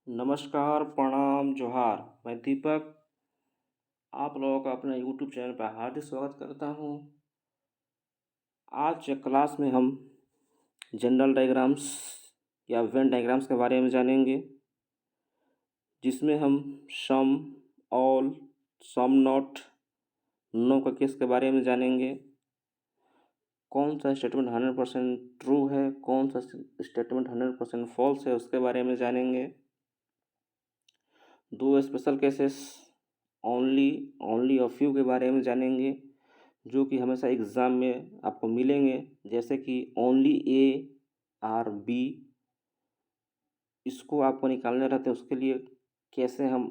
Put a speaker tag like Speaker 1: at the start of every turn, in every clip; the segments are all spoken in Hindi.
Speaker 1: नमस्कार, प्रणाम, जोहार। मैं दीपक आप लोगों का अपने यूट्यूब चैनल पर हार्दिक स्वागत करता हूँ। आज के क्लास में हम जनरल डायग्राम्स या वेन डायग्राम्स के बारे में जानेंगे, जिसमें हम सम, ऑल, सम नॉट, नो का केस के बारे में जानेंगे। कौन सा स्टेटमेंट 100% ट्रू है, कौन सा स्टेटमेंट 100% फॉल्स है, उसके बारे में जानेंगे। दो special cases only of few के बारे में जानेंगे, जो कि हमेशा एग्ज़ाम में आपको मिलेंगे, जैसे कि ओनली ए आर बी। इसको आपको निकालने रहते हैं, उसके लिए कैसे हम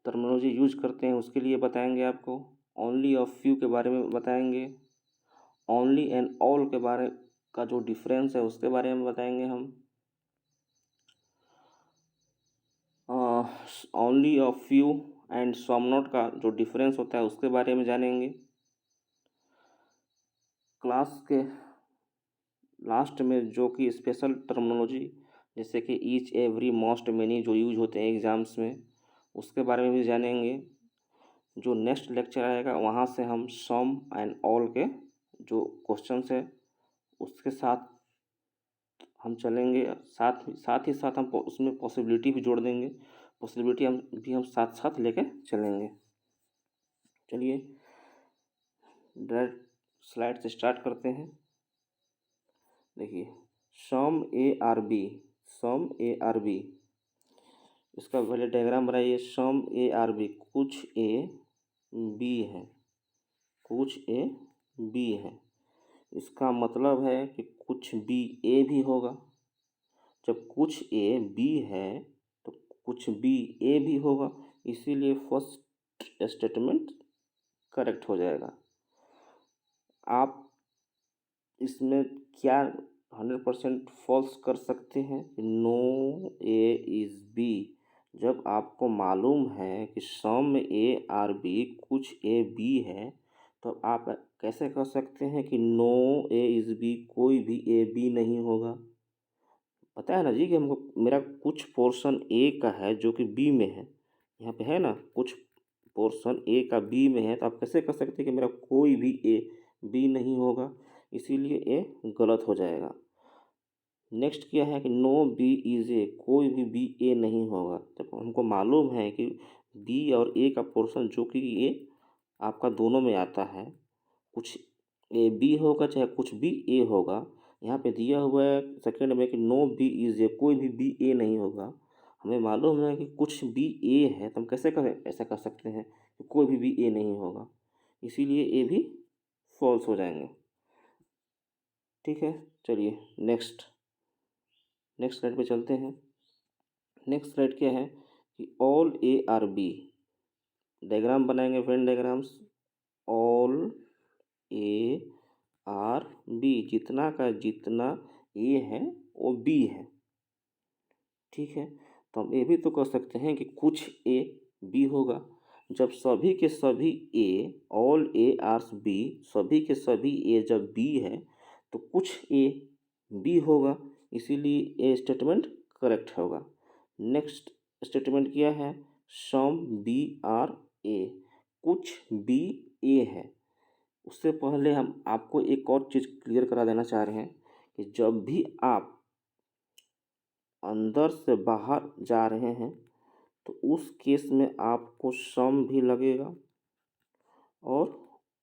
Speaker 1: टर्मिनोलॉजी यूज करते हैं उसके लिए बताएंगे आपको। ओनली ऑफ फ्यू के बारे में बताएंगे। ओनली एंड ऑल के बारे का जो डिफरेंस है उसके बारे में बताएंगे हम। Only of few and some not का जो डिफरेंस होता है उसके बारे में जानेंगे। क्लास के लास्ट में जो कि स्पेशल टर्मिनोलॉजी, जैसे कि ईच, एवरी, मोस्ट, मेनी जो यूज होते हैं एग्ज़ाम्स में, उसके बारे में भी जानेंगे। जो नेक्स्ट लेक्चर आएगा वहाँ से हम सम एंड ऑल के जो क्वेश्चंस है उसके साथ हम चलेंगे। साथ ही साथ हम उसमें पॉसिबिलिटी भी जोड़ देंगे। पॉसिबिलिटी हम साथ साथ लेके चलेंगे। चलिए डायरेक्ट स्लाइड से स्टार्ट करते हैं। देखिए, सम ए आर बी, इसका पहले डायग्राम बनाइए। सम ए आर बी, कुछ ए बी है, कुछ ए बी है। इसका मतलब है कि कुछ बी ए भी होगा। जब कुछ ए बी है तो कुछ बी ए भी होगा, इसीलिए फर्स्ट स्टेटमेंट करेक्ट हो जाएगा। आप इसमें क्या 100% फॉल्स कर सकते हैं? No A is B. जब आपको मालूम है कि सम ए आर बी, कुछ ए बी है, तो आप कैसे कह सकते हैं कि नो ए इज़ बी, कोई भी ए बी नहीं होगा? पता है ना जी कि हमको मेरा कुछ पोर्शन ए का है जो कि बी में है। यहाँ पे है ना, कुछ पोर्शन ए का बी में है, तो आप कैसे कह सकते हैं कि मेरा कोई भी ए बी नहीं होगा? इसीलिए ए गलत हो जाएगा। नेक्स्ट क्या है कि नो बी इज़ ए, कोई भी बी ए नहीं होगा। जब हमको मालूम है कि बी और ए का पोर्शन जो कि ए आपका दोनों में आता है, कुछ ए बी होगा चाहे कुछ बी ए होगा। यहाँ पे दिया हुआ है सेकंड में कि नो बी इज़ ए, कोई भी बी ए नहीं होगा। हमें मालूम है कि कुछ बी ए है, तो हम कैसे कहें, ऐसा कर सकते हैं कि कोई भी बी ए नहीं होगा? इसीलिए ए भी फॉल्स हो जाएंगे। ठीक है, चलिए नेक्स्ट स्लाइड पे चलते हैं। नेक्स्ट स्लाइड क्या है कि all A are B, diagram बनाएंगे, Venn diagrams. All A are B, जितना का जितना ए है वो बी है। ठीक है, तो हम ये भी तो कह सकते हैं कि कुछ ए बी होगा। जब सभी के सभी ए, ऑल ए आर बी, सभी के सभी ए जब बी है तो कुछ ए बी होगा, इसीलिए ए स्टेटमेंट करेक्ट होगा। नेक्स्ट स्टेटमेंट क्या है? सम बी आर ए, कुछ बी ए है। उससे पहले हम आपको एक और चीज़ क्लियर करा देना चाह रहे हैं कि जब भी आप अंदर से बाहर जा रहे हैं तो उस केस में आपको सम भी लगेगा और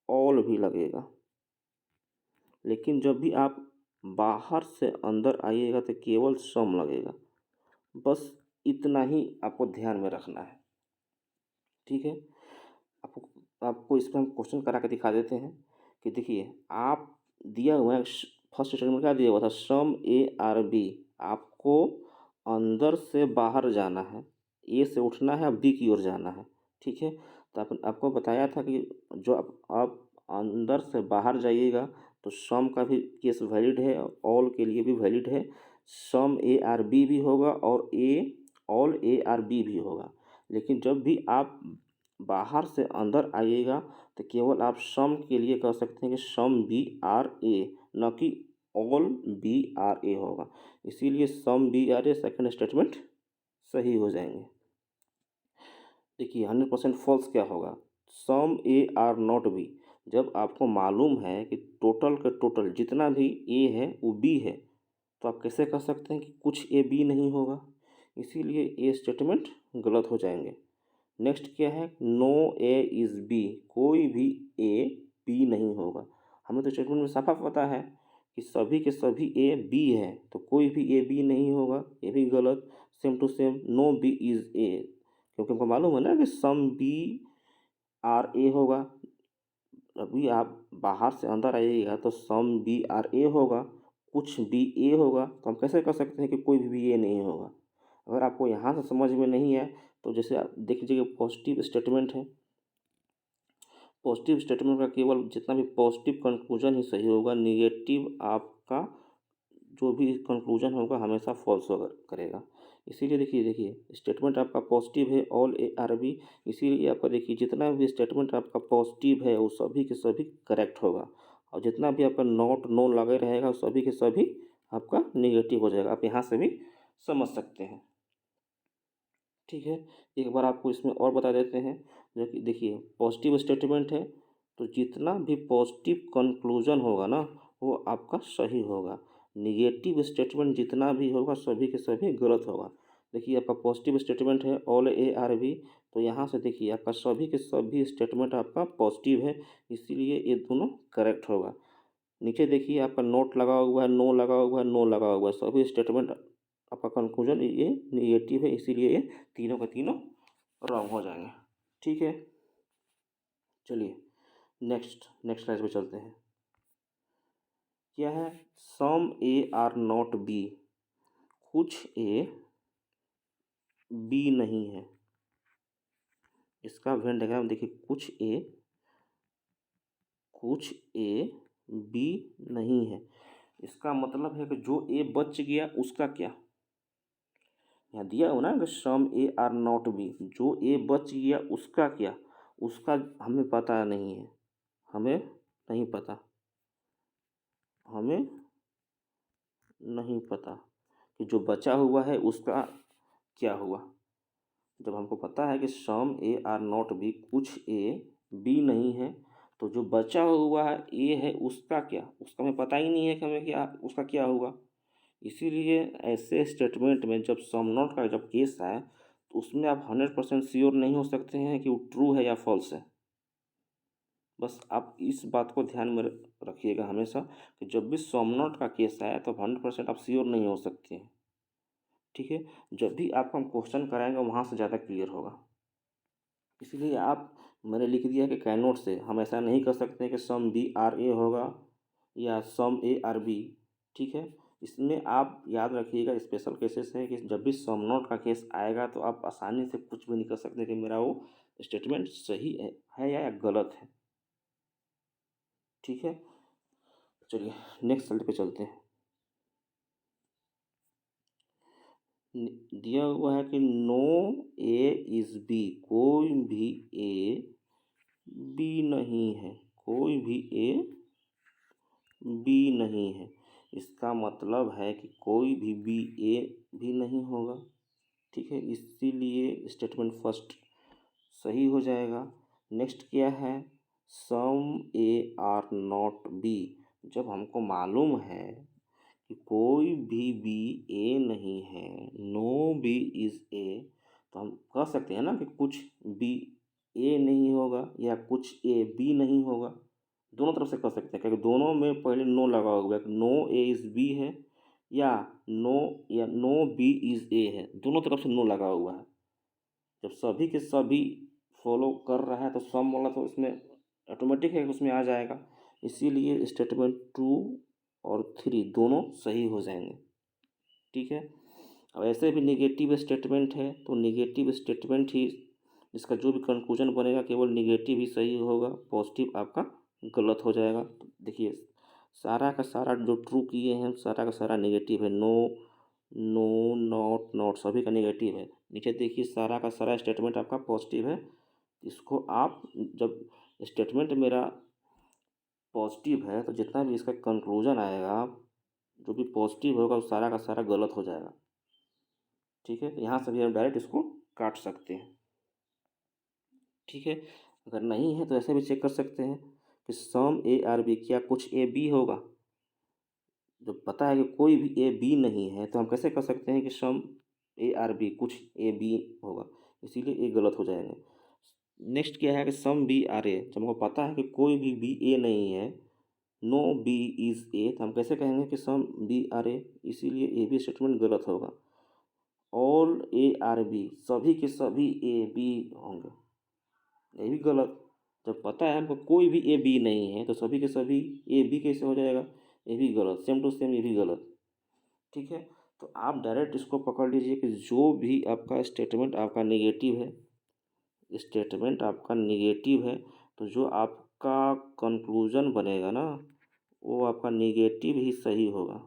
Speaker 1: ऑल भी लगेगा। लेकिन जब भी आप बाहर से अंदर आइएगा तो केवल सम लगेगा। बस इतना ही आपको ध्यान में रखना है। ठीक है, आपको इस पर हम क्वेश्चन करा के दिखा देते हैं कि देखिए, आप दिया हुआ है फर्स्ट स्टेटमेंट क्या दिया हुआ था? सम ए आर बी। आपको अंदर से बाहर जाना है, ए से उठना है, बी की ओर जाना है। ठीक है, तो आपको बताया था कि जो आप अंदर से बाहर जाइएगा तो सम का भी केस वैलिड है और ऑल के लिए भी वैलिड है। सम ए आर बी भी होगा और ऑल ए आर बी भी होगा। लेकिन जब भी आप बाहर से अंदर आइएगा तो केवल आप सम के लिए कह सकते हैं कि सम बी आर ए, न कि ऑल बी आर ए होगा। इसीलिए some B are A second statement सही हो जाएंगे। देखिए 100% फॉल्स क्या होगा, some A are not B. जब आपको मालूम है कि टोटल का टोटल जितना भी ए है वो बी है, तो आप कैसे कह सकते हैं कि कुछ ए बी नहीं होगा, इसीलिए ये स्टेटमेंट गलत हो जाएंगे। नेक्स्ट क्या है, नो ए इज़ बी, कोई भी ए बी नहीं होगा। हमें तो स्टेटमेंट में साफ पता है कि सभी के सभी ए बी है, तो कोई भी ए बी नहीं होगा, ये भी गलत। Same to same no B is A, क्योंकि हमको मालूम है ना कि सम बी आर ए होगा। अभी आप बाहर से अंदर आइएगा तो सम बी आर ए होगा, कुछ बी ए होगा, तो हम कैसे कर सकते हैं कि कोई भी ए नहीं होगा। अगर आपको यहाँ से समझ में नहीं है तो जैसे आप देख लीजिए पॉजिटिव स्टेटमेंट है, पॉजिटिव स्टेटमेंट का केवल जितना भी पॉजिटिव कंक्लूजन ही सही होगा, निगेटिव आपका जो भी कंक्लूजन होगा हमेशा फॉल्स होगा करेगा। इसीलिए देखिए स्टेटमेंट आपका पॉजिटिव है, ऑल ए आर बी, इसीलिए आपका देखिए जितना भी स्टेटमेंट आपका पॉजिटिव है वो सभी के सभी करेक्ट होगा, और जितना भी आपका नॉट नो लगे रहेगा वो सभी के सभी आपका निगेटिव हो जाएगा। आप यहाँ से भी समझ सकते हैं। ठीक है, एक बार आपको इसमें और बता देते हैं, जो कि देखिए पॉजिटिव स्टेटमेंट है तो जितना भी पॉजिटिव कंक्लूजन होगा ना वो आपका सही होगा, निगेटिव स्टेटमेंट जितना भी होगा सभी के सभी गलत होगा। देखिए आपका पॉजिटिव स्टेटमेंट है ऑल ए आर बी, तो यहाँ से देखिए आपका सभी के सभी स्टेटमेंट आपका पॉजिटिव है, इसीलिए ये दोनों करेक्ट होगा। नीचे देखिए आपका नोट लगा हुआ है, नो लगा हुआ है, नो लगा हुआ है, सभी स्टेटमेंट आपका कंक्लूजन ये निगेटिव है, इसीलिए ये तीनों के तीनों रॉन्ग हो जाएंगे। ठीक है, चलिए नेक्स्ट स्लाइड पे चलते हैं। क्या है, सम ए आर नॉट बी, कुछ ए बी नहीं है। इसका वेन डायग्राम देखिए, कुछ ए बी नहीं है, इसका मतलब है कि जो ए बच गया उसका क्या, यहाँ दिया हो ना कि सम ए आर नॉट बी, जो ए बच गया उसका क्या, उसका हमें पता नहीं है, हमें नहीं पता, हमें नहीं पता कि जो बचा हुआ है उसका क्या हुआ। जब हमको पता है कि सम ए आर नॉट बी, कुछ ए बी नहीं है, तो जो बचा हुआ है ए है उसका क्या, उसका हमें पता ही नहीं है कि हमें क्या उसका क्या हुआ। इसीलिए ऐसे स्टेटमेंट में जब सम नॉट का जब केस आए तो उसमें आप 100% श्योर नहीं हो सकते हैं कि वो ट्रू है या फॉल्स है। बस आप इस बात को ध्यान में रखिएगा हमेशा कि जब भी सम नॉट का केस आए तो 100% आप श्योर नहीं हो सकते हैं। ठीक है, जब भी आपको हम क्वेश्चन कराएंगे वहाँ से ज़्यादा क्लियर होगा। इसीलिए आप, मैंने लिख दिया कि कैन नॉट से हम ऐसा नहीं कर सकते कि सम बी आर ए होगा या सम ए आर बी। ठीक है, इसमें आप याद रखिएगा स्पेशल केसेस है कि जब भी सम नॉट का केस आएगा तो आप आसानी से कुछ भी नहीं कर सकते कि मेरा वो स्टेटमेंट सही है या गलत है। ठीक है, चलिए नेक्स्ट स्लाइड पे चलते हैं। दिया हुआ है कि नो ए इज़ बी, कोई भी ए बी नहीं है, कोई भी ए बी नहीं है। इसका मतलब है कि कोई भी बी ए भी नहीं होगा। ठीक है, इसीलिए स्टेटमेंट फर्स्ट सही हो जाएगा। नेक्स्ट क्या है, सम ए आर नॉट बी, जब हमको मालूम है कि कोई भी बी ए नहीं है, नो बी इज़ ए, तो हम कह सकते हैं ना कि कुछ बी ए नहीं होगा या कुछ ए बी नहीं होगा। दोनों तरफ से कर सकते हैं क्योंकि दोनों में पहले नो लगा हुआ है, नो ए इज़ बी है या नो बी इज़ ए है, दोनों तरफ से नो लगा हुआ है। जब सभी के सभी फॉलो कर रहा है तो सम वाला तो इसमें ऑटोमेटिक है कि उसमें आ जाएगा, इसीलिए स्टेटमेंट 2 और 3 दोनों सही हो जाएंगे। ठीक है, अब ऐसे भी निगेटिव स्टेटमेंट है तो निगेटिव स्टेटमेंट ही इसका जो भी कंक्लूजन बनेगा केवल निगेटिव ही सही होगा, पॉजिटिव आपका गलत हो जाएगा। तो देखिए सारा का सारा जो ट्रू किए हैं सारा का सारा नेगेटिव है, नो नो नॉट नॉट सभी का नेगेटिव है। नीचे देखिए सारा का सारा स्टेटमेंट आपका पॉजिटिव है। इसको आप जब स्टेटमेंट मेरा पॉजिटिव है तो जितना भी इसका कंक्लूजन आएगा जो भी पॉजिटिव होगा वो सारा का सारा गलत हो जाएगा। ठीक है, यहाँ से भी हम डायरेक्ट इसको काट सकते हैं। ठीक है, अगर नहीं है तो ऐसे भी चेक कर सकते हैं कि सम ए आर बी क्या कुछ ए बी होगा। जब पता है कि कोई भी ए बी नहीं है तो हम कैसे कर सकते हैं कि सम ए आर बी कुछ ए बी होगा, इसीलिए ये गलत हो जाएगा। नेक्स्ट क्या है कि सम बी आर ए, जब हमको पता है कि कोई भी बी ए नहीं है, नो बी इज़ ए, तो हम कैसे कहेंगे कि सम बी आर ए, इसीलिए ये भी स्टेटमेंट गलत होगा। ऑल ए आर बी, सभी के सभी ए बी होंगे, ये भी गलत। जब पता है हमको कोई भी ए बी नहीं है तो सभी के सभी ए बी कैसे हो जाएगा, ये भी गलत, सेम टू सेम ये भी गलत। ठीक है, तो आप डायरेक्ट इसको पकड़ लीजिए कि जो भी आपका स्टेटमेंट आपका नेगेटिव है, स्टेटमेंट आपका नेगेटिव है, तो जो आपका कंक्लूजन बनेगा ना वो आपका नेगेटिव ही सही होगा,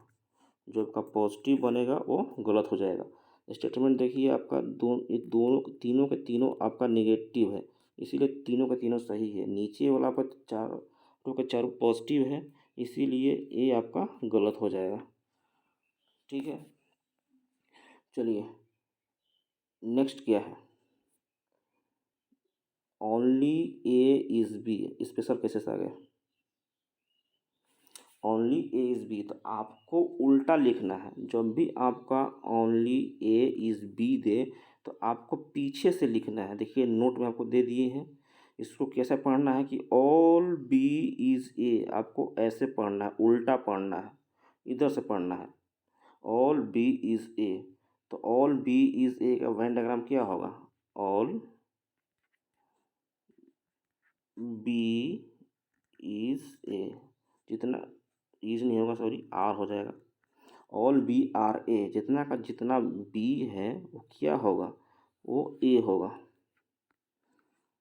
Speaker 1: जो आपका पॉजिटिव बनेगा वो गलत हो जाएगा। स्टेटमेंट देखिए आपका ये दोनों तीनों के तीनों आपका नेगेटिव है, इसीलिए तीनों के तीनों सही है। नीचे वाला आपका चारों के चारों पॉजिटिव है, इसीलिए ये आपका गलत हो जाएगा। ठीक है, चलिए नेक्स्ट क्या है, only A is B, special cases आ गए। ओनली ए इज़ बी, तो आपको उल्टा लिखना है। जब भी आपका ओनली ए इज़ बी दे तो आपको पीछे से लिखना है। देखिए नोट में आपको दे दिए हैं, इसको कैसे पढ़ना है कि ऑल बी इज़ ए, आपको ऐसे पढ़ना है, उल्टा पढ़ना है, इधर से पढ़ना है। ऑल बी इज़ ए, तो ऑल बी इज़ ए का वेन डायग्राम क्या होगा, ऑल बी इज़ ए, जितना इज नहीं होगा सॉरी आर हो जाएगा, ऑल बी आर ए, जितना का जितना बी है वो क्या होगा, वो ए होगा,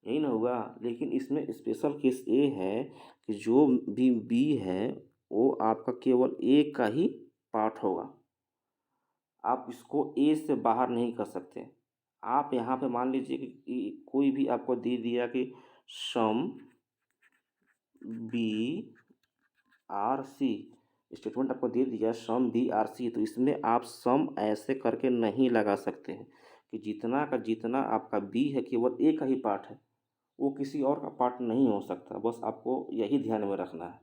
Speaker 1: यही ना होगा। लेकिन इसमें स्पेशल केस ए है कि जो भी बी है वो आपका केवल ए का ही पार्ट होगा, आप इसको ए से बाहर नहीं कर सकते। आप यहाँ पे मान लीजिए कि कोई भी आपको दे दिया कि some B are C, statement आपको दे दिया सम बी आर सी, तो इसमें आप सम ऐसे करके नहीं लगा सकते हैं कि जितना का जितना आपका बी है केवल ए का ही पार्ट है, वो किसी और का पार्ट नहीं हो सकता। बस आपको यही ध्यान में रखना है,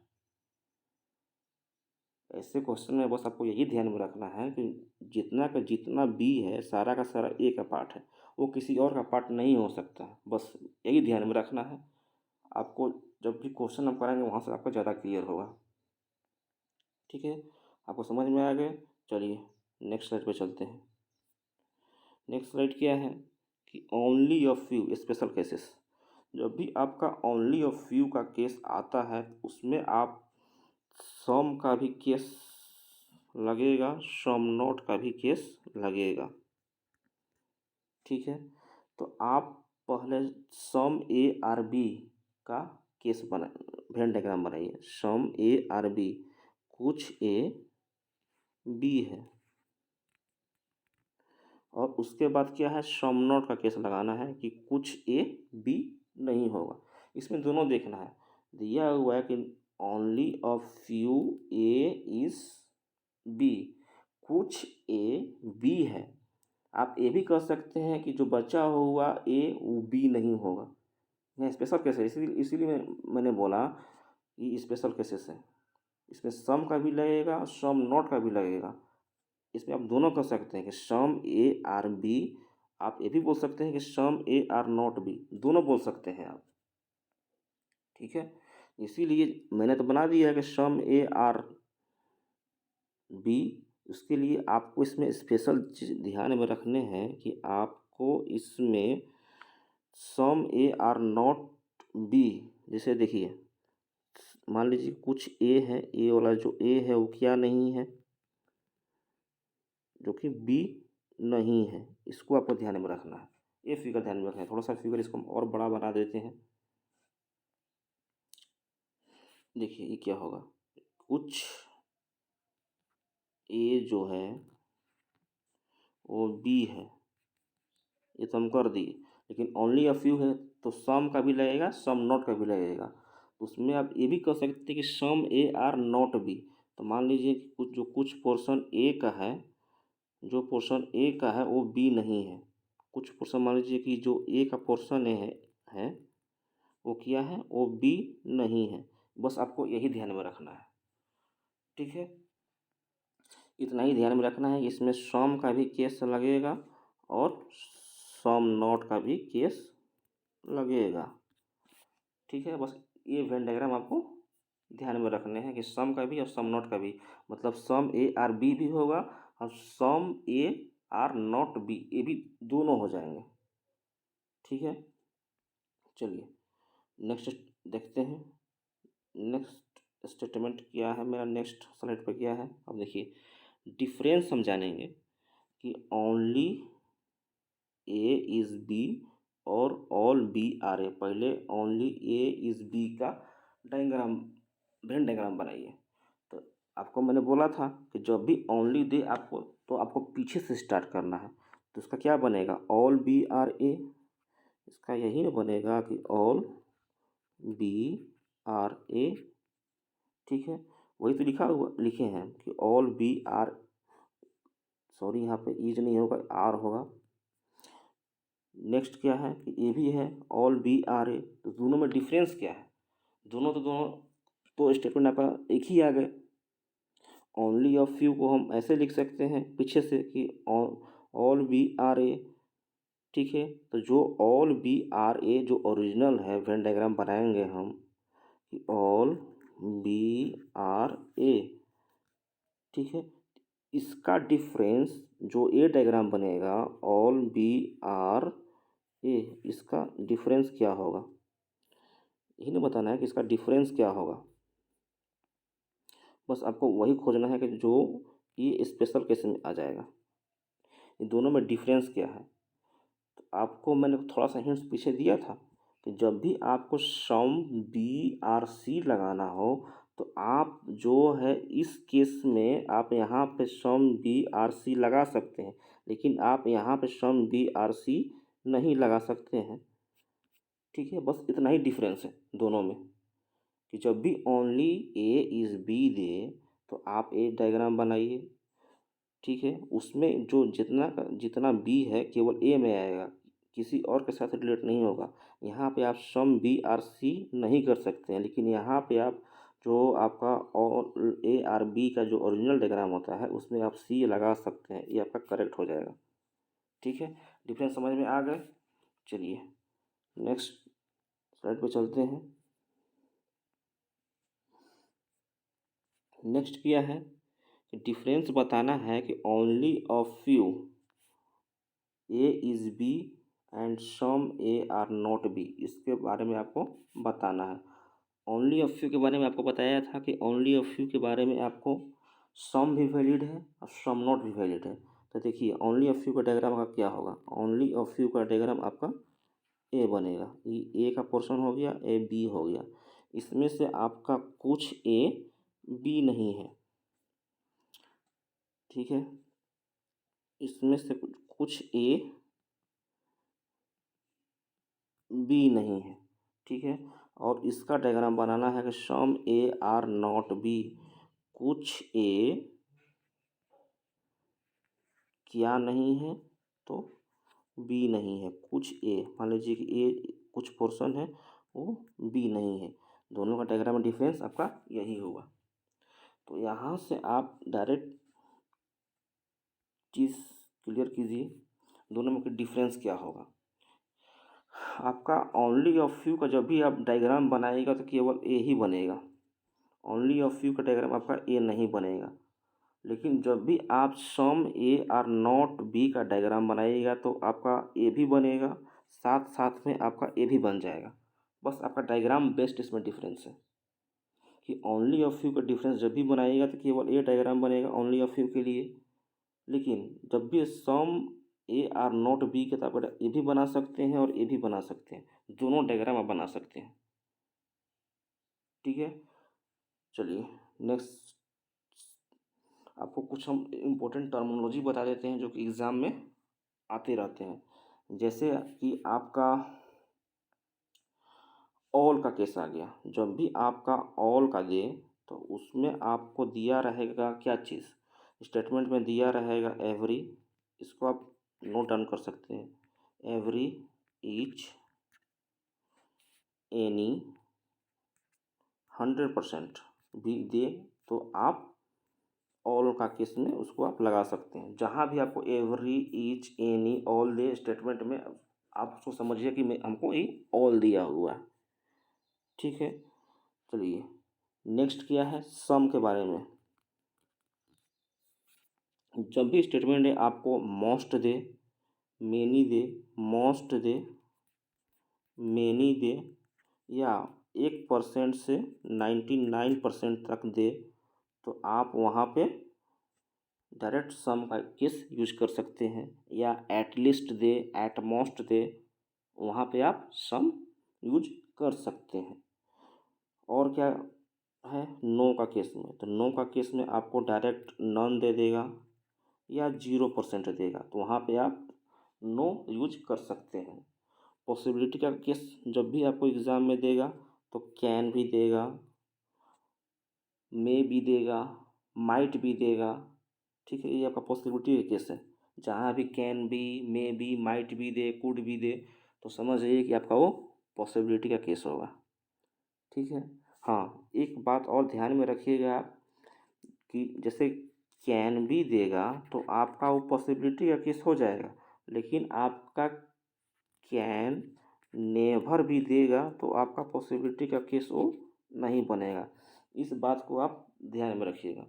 Speaker 1: ऐसे क्वेश्चन में बस आपको यही ध्यान में रखना है कि जितना का जितना बी है सारा का सारा ए का पार्ट है, वो किसी और का पार्ट नहीं हो सकता। बस यही ध्यान में रखना है, आपको जब भी क्वेश्चन हम कराएंगे वहाँ से आपको ज़्यादा क्लियर होगा। ठीक है, आपको समझ में आ गया। चलिए नेक्स्ट स्लाइड पे चलते हैं। नेक्स्ट स्लाइड क्या है कि only of few special cases, जब भी आपका ओनली ऑफ फ्यू का केस आता है उसमें आप सम का भी केस लगेगा, सम नॉट का भी केस लगेगा। ठीक है, तो आप पहले सम ए आर बी का केस बना, वेन डायग्राम बनाइए। सम ए आर बी, कुछ ए बी है, और उसके बाद क्या है सम नॉट का केस लगाना है कि कुछ ए बी नहीं होगा। इसमें दोनों देखना है, दिया हुआ है कि only a few A is B, कुछ ए बी है। आप ये भी कह सकते हैं कि जो बचा हुआ ए वो बी नहीं होगा, यह स्पेशल केस है, इसीलिए मैंने बोला ये स्पेशल केसेस है। इसमें सम का भी लगेगा और सम नॉट का भी लगेगा। इसमें आप दोनों कर सकते हैं कि सम ए आर बी, आप ये भी बोल सकते हैं कि सम ए आर नॉट बी, दोनों बोल सकते हैं आप। ठीक है, इसीलिए मैंने तो बना दिया है कि सम ए आर बी। उसके लिए आपको इसमें स्पेशल ध्यान में रखने हैं कि आपको इसमें सम ए आर नॉट बी, जैसे देखिए मान लीजिए कुछ ए है, ए वाला जो ए है वो क्या नहीं है, जो कि बी नहीं है, इसको आपको ध्यान में रखना है। ये फिगर ध्यान में रखना है, थोड़ा सा फिगर इसको और बड़ा बना देते हैं। देखिए ये क्या होगा, कुछ ए जो है वो बी है, ये तो हम कर दिए। लेकिन ओनली अ फ्यू है तो सम का भी लगेगा, सम नॉट का भी लगेगा। तो उसमें आप ये भी कह सकते हैं कि सम ए आर नॉट बी, तो मान लीजिए कि कुछ पोर्शन ए का है जो पोर्शन ए का है वो बी नहीं है। कुछ पोर्शन मान लीजिए कि जो ए का पोर्शन है वो क्या है, वो बी नहीं है। बस आपको यही ध्यान में रखना है, ठीक है। इतना ही ध्यान में रखना है, इसमें सम का भी केस लगेगा और सम नॉट का भी केस लगेगा, ठीक है। बस ये वेन डायग्राम आपको ध्यान में रखने हैं कि सम का भी और सम नॉट का भी, मतलब सम ए आर बी भी होगा और सम ए आर नॉट बी, ये भी दोनों हो जाएंगे, ठीक है। चलिए नेक्स्ट देखते हैं। नेक्स्ट स्टेटमेंट क्या है मेरा, नेक्स्ट स्लाइड पर क्या है। अब देखिए डिफरेंस हम जानेंगे कि ओनली ए इज़ बी और ऑल बी आर ए। पहले ओनली ए इज़ बी का डायग्राम, वेन डायग्राम बनाइए। तो आपको मैंने बोला था कि जब भी ओनली दे आपको, तो आपको पीछे से स्टार्ट करना है। तो इसका क्या बनेगा, ऑल बी आर ए। इसका यही ना बनेगा कि ऑल बी आर ए, ठीक है। वही तो लिखे हैं कि ऑल बी आर, सॉरी यहाँ पे इज नहीं होगा, आर होगा। नेक्स्ट क्या है कि ए भी है, ऑल बी आर ए। तो दोनों में डिफरेंस क्या है, दोनों तो स्टेटमेंट आपका एक ही आ गए। ओनली ऑफ फ्यू को हम ऐसे लिख सकते हैं पीछे से कि ऑल बी आर ए, ठीक है। तो जो ऑल बी आर ए जो ओरिजिनल है, वेन डायग्राम बनाएंगे हम कि ऑल बी आर ए, ठीक है। इसका डिफरेंस जो ए डायग्राम बनेगा ऑल बी आर ए, इसका डिफरेंस क्या होगा, यही नहीं बताना है कि इसका डिफरेंस क्या होगा। बस आपको वही खोजना है कि जो ये स्पेशल केस में आ जाएगा, ये दोनों में डिफरेंस क्या है। तो आपको मैंने थोड़ा सा हिंट्स पीछे दिया था कि जब भी आपको सम बी आर सी लगाना हो, तो आप जो है इस केस में आप यहाँ पे सम बी आर सी लगा सकते हैं, लेकिन आप यहाँ पे सम बी आर सी नहीं लगा सकते हैं, ठीक है। बस इतना ही डिफरेंस है दोनों में कि जब भी ओनली ए इज़ बी दे तो आप ए डायग्राम बनाइए, ठीक है। उसमें जो जितना बी है केवल ए में आएगा, किसी और के साथ रिलेट नहीं होगा। यहाँ पे आप सम बी आर सी नहीं कर सकते हैं, लेकिन यहाँ पे आप जो आपका और ए आर बी का जो ओरिजिनल डायग्राम होता है उसमें आप सी लगा सकते हैं, ये आपका करेक्ट हो जाएगा, ठीक है। डिफरेंस समझ में आ गए। चलिए नेक्स्ट स्लाइड पे चलते हैं। नेक्स्ट क्या है कि डिफरेंस बताना है कि only a few A is B and some A are not B, इसके बारे में आपको बताना है। ओनली अ फ्यू के बारे में आपको बताया था कि ओनली अ फ्यू के बारे में आपको सम भी वैलिड है और सम नॉट भी वैलिड है। तो देखिए ओनली अ फ्यू का डायग्राम का क्या होगा, ओनली अ फ्यू का डायग्राम आपका ए बनेगा, ये ए का पोर्शन हो गया, ए बी हो गया। इसमें से आपका कुछ ए बी नहीं है, ठीक है। इसमें से कुछ ए बी नहीं है, ठीक है। और इसका डायग्राम बनाना है कि सम ए आर नॉट बी, कुछ ए क्या नहीं है, तो बी नहीं है। कुछ ए, मान लीजिए कि ए कुछ पोर्शन है वो बी नहीं है, दोनों का डायग्राम डिफरेंस आपका यही होगा। तो यहाँ से आप डायरेक्ट चीज़ क्लियर कीजिए, दोनों में डिफरेंस क्या होगा। आपका ओनली ऑफ फ्यू का जब भी आप डायग्राम बनाएगा तो केवल ए ही बनेगा, ओनली ऑफ फ्यू का डायग्राम आपका ए नहीं बनेगा। लेकिन जब भी आप सम ए आर नॉट बी का डायग्राम बनाइएगा तो आपका ए भी बनेगा, साथ साथ में आपका ए भी बन जाएगा। बस आपका डायग्राम बेस्ड इसमें डिफरेंस है कि ओनली ऑफ फ्यू का डिफरेंस जब भी बनाइएगा तो केवल ए डायग्राम बनेगा ओनली ऑफ फ्यू के लिए। लेकिन जब भी सम ए आर नॉट बी के तो आप ए भी बना सकते हैं और ए भी बना सकते हैं, दोनों डायग्राम आप बना सकते हैं, ठीक है। चलिए नेक्स्ट आपको कुछ हम इम्पोर्टेंट टर्मिनोलॉजी बता देते हैं जो कि एग्ज़ाम में आते रहते हैं। जैसे कि आपका ऑल का केस आ गया, जब भी आपका ऑल का दे तो उसमें आपको दिया रहेगा क्या चीज़, स्टेटमेंट में दिया रहेगा एवरी, इसको आप नोट डाउन कर सकते हैं। एवरी, ईच, एनी, 100% भी दे तो आप ऑल का केस में उसको आप लगा सकते हैं। जहाँ भी आपको every, each, any, all they statement में, आप उसको समझिए कि हमको ये ऑल दिया हुआ है। ठीक है, चलिए नेक्स्ट क्या है, सम के बारे में। जब भी स्टेटमेंट है आपको most they, many they, most they, many they, या 1% से 99% तक दे, तो आप वहाँ पे डायरेक्ट सम का केस यूज कर सकते हैं। या एटलीस्ट दे, एट मोस्ट दे, वहाँ पे आप सम यूज कर सकते हैं। और क्या है, नो का केस में, तो नो का केस में आपको डायरेक्ट नन दे देगा या 0% देगा, तो वहाँ पे आप नो यूज कर सकते हैं। पॉसिबिलिटी का केस जब भी आपको एग्ज़ाम में देगा तो कैन भी देगा, मे भी देगा, माइट भी देगा। ठीक है, ये आपका पॉसिबिलिटी का केस है। जहाँ भी कैन भी, मे भी, माइट भी दे, कुड भी दे, तो समझ जाइए कि आपका वो पॉसिबिलिटी का केस होगा। ठीक है, हाँ एक बात और ध्यान में रखिएगा आप कि जैसे कैन भी देगा तो आपका वो पॉसिबिलिटी का केस हो जाएगा, लेकिन आपका कैन नेवर भी देगा तो आपका पॉसिबिलिटी का केस वो नहीं बनेगा। इस बात को आप ध्यान में रखिएगा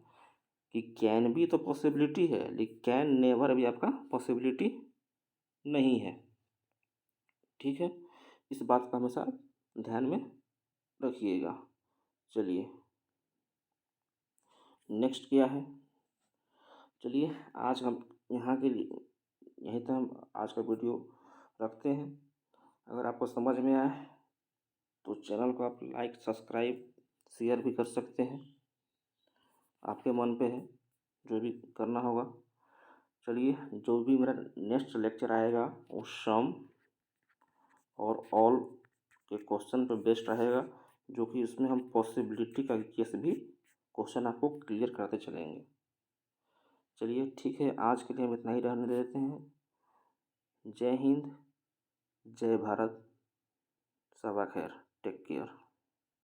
Speaker 1: कि कैन भी तो पॉसिबिलिटी है, लेकिन कैन नेवर भी आपका पॉसिबिलिटी नहीं है। ठीक है, इस बात का हमेशा ध्यान में रखिएगा। चलिए नेक्स्ट क्या है, चलिए आज हम यहाँ के लिए यहीं तक हम आज का वीडियो रखते हैं। अगर आपको समझ में आए तो चैनल को आप लाइक, सब्सक्राइब, शेयर भी कर सकते हैं, आपके मन पे है, जो भी करना होगा। चलिए जो भी मेरा नेक्स्ट लेक्चर आएगा वो सम और ऑल के क्वेश्चन पे बेस्ड रहेगा, जो कि उसमें हम पॉसिबिलिटी का केस भी क्वेश्चन आपको क्लियर करते चलेंगे। चलिए ठीक है, आज के लिए हम इतना ही रहने देते हैं। जय हिंद, जय भारत, सबा खैर, टेक केयर।